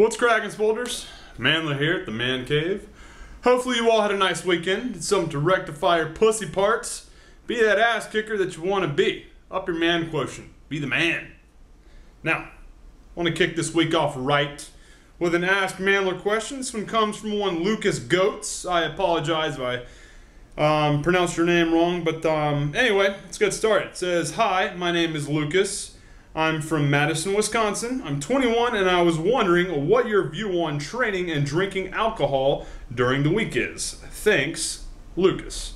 What's cracking, Spolders? MANdler here at the Man Cave. Hopefully you all had a nice weekend. Did something to rectify your pussy parts. Be that ass kicker that you want to be. Up your man quotient. Be the man. Now, I want to kick this week off right with an Ask MANdler question. This one comes from one Lucas Goats. I apologize if I pronounced your name wrong, but anyway, let's get started. It says, "Hi, my name is Lucas. I'm from Madison, Wisconsin. I'm 21 and I was wondering what your view on training and drinking alcohol during the week is. Thanks, Lucas."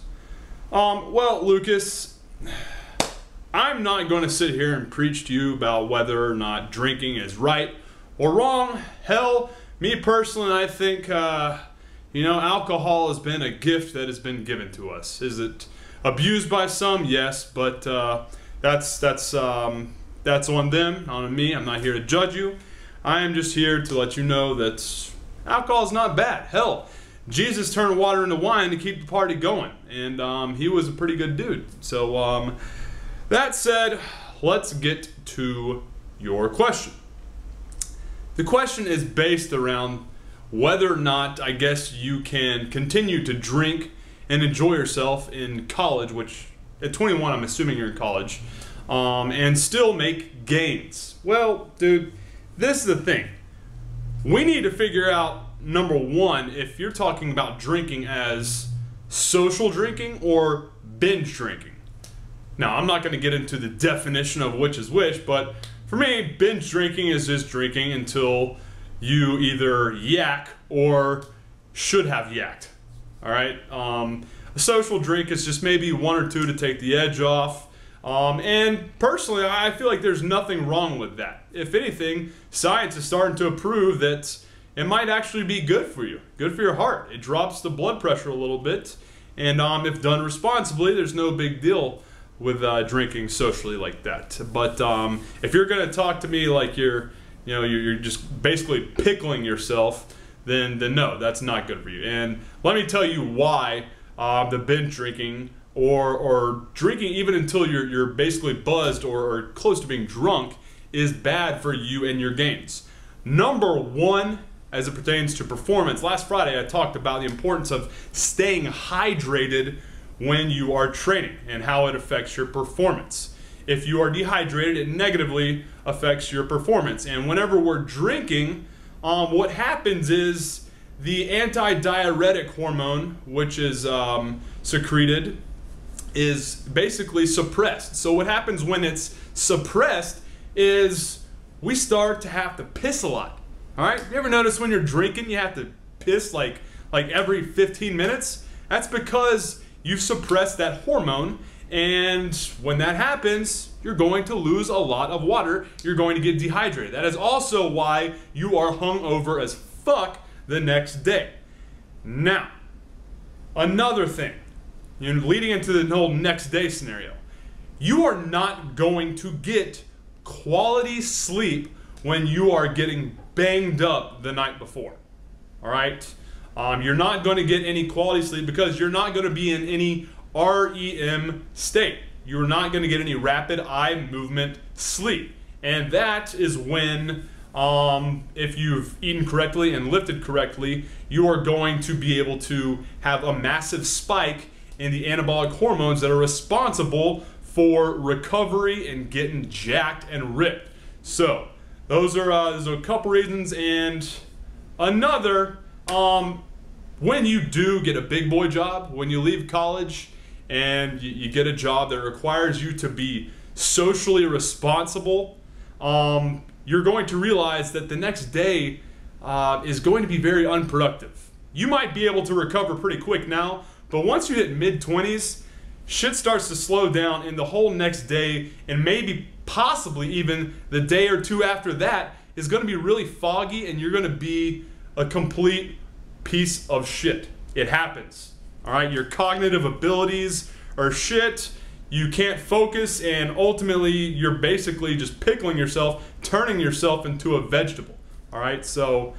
Well, Lucas, I'm not going to sit here and preach to you about whether or not drinking is right or wrong. Hell, me personally, I think, alcohol has been a gift that has been given to us. Is it abused by some? Yes, but that's on them, not on me. I'm not here to judge you. I am just here to let you know that alcohol is not bad. Hell, Jesus turned water into wine to keep the party going, and he was a pretty good dude. So that said, let's get to your question. The question is based around whether or not, I guess, you can continue to drink and enjoy yourself in college, which at 21, I'm assuming you're in college, and still make gains. Well, dude, this is the thing. We need to figure out, number one, if you're talking about drinking as social drinking or binge drinking. Now, I'm not going to get into the definition of which is which, but for me, binge drinking is just drinking until you either yak or should have yacked. All right? A social drink is just maybe one or two to take the edge off. And personally, I feel like there's nothing wrong with that. If anything, science is starting to prove that it might actually be good for you, good for your heart. It drops the blood pressure a little bit, and if done responsibly, there's no big deal with drinking socially like that. But if you're going to talk to me like you're just basically pickling yourself, then no, that's not good for you. And let me tell you why the binge drinking or drinking even until you're basically buzzed or close to being drunk is bad for you and your gains. Number one, as it pertains to performance, last Friday I talked about the importance of staying hydrated when you are training and how it affects your performance. If you are dehydrated, it negatively affects your performance. And whenever we're drinking, what happens is the anti-diuretic hormone, which is secreted, is basically suppressed. So what happens when it's suppressed is we start to have to piss a lot. All right? You ever notice when you're drinking you have to piss like every 15 minutes? That's because you've suppressed that hormone, and when that happens, you're going to lose a lot of water. You're going to get dehydrated. That is also why you are hungover as fuck the next day. Now, another thing, leading into the whole next day scenario, you are not going to get quality sleep when you are getting banged up the night before. All right? You're not going to get any quality sleep because you're not going to be in any REM state. You're not going to get any rapid eye movement sleep. And that is when, if you've eaten correctly and lifted correctly, you are going to be able to have a massive spike in the anabolic hormones that are responsible for recovery and getting jacked and ripped. So those are a couple reasons. And another, when you do get a big boy job, when you leave college and you get a job that requires you to be socially responsible, you're going to realize that the next day is going to be very unproductive. You might be able to recover pretty quick now, but once you hit mid-20s, shit starts to slow down, and the whole next day, and maybe possibly even the day or two after that, is going to be really foggy, and you're going to be a complete piece of shit. It happens. All right, your cognitive abilities are shit. You can't focus, and ultimately you're basically just pickling yourself, turning yourself into a vegetable. All right, so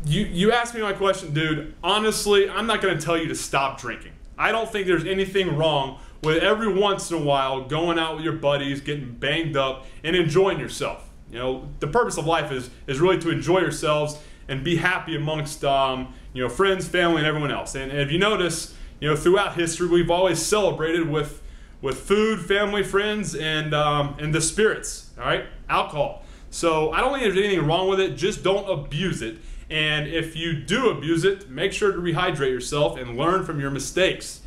you asked me my question, dude. Honestly, I'm not going to tell you to stop drinking. I don't think there's anything wrong with every once in a while going out with your buddies, getting banged up, and enjoying yourself. You know, the purpose of life is really to enjoy yourselves and be happy amongst you know, friends, family, and everyone else. And if you notice, you know, throughout history, we've always celebrated with food, family, friends, and the spirits. All right, alcohol. So I don't think there's anything wrong with it. Just don't abuse it. And if you do abuse it, make sure to rehydrate yourself and learn from your mistakes.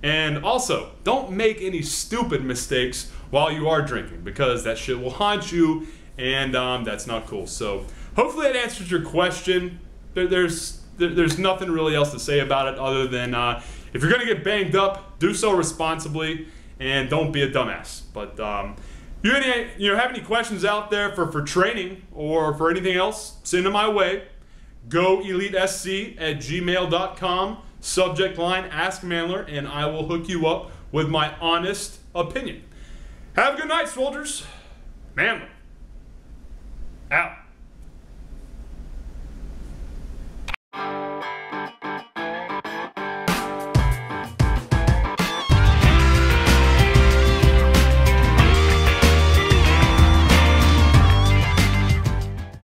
And also, don't make any stupid mistakes while you are drinking, because that shit will haunt you, and that's not cool. So hopefully that answers your question. There's nothing really else to say about it other than if you're gonna get banged up, do so responsibly and don't be a dumbass. But you have any questions out there for training or for anything else, send them my way. GoEliteSC@gmail.com. Subject line, Ask MANdler, and I will hook you up with my honest opinion. Have a good night, soldiers. MANdler. Out.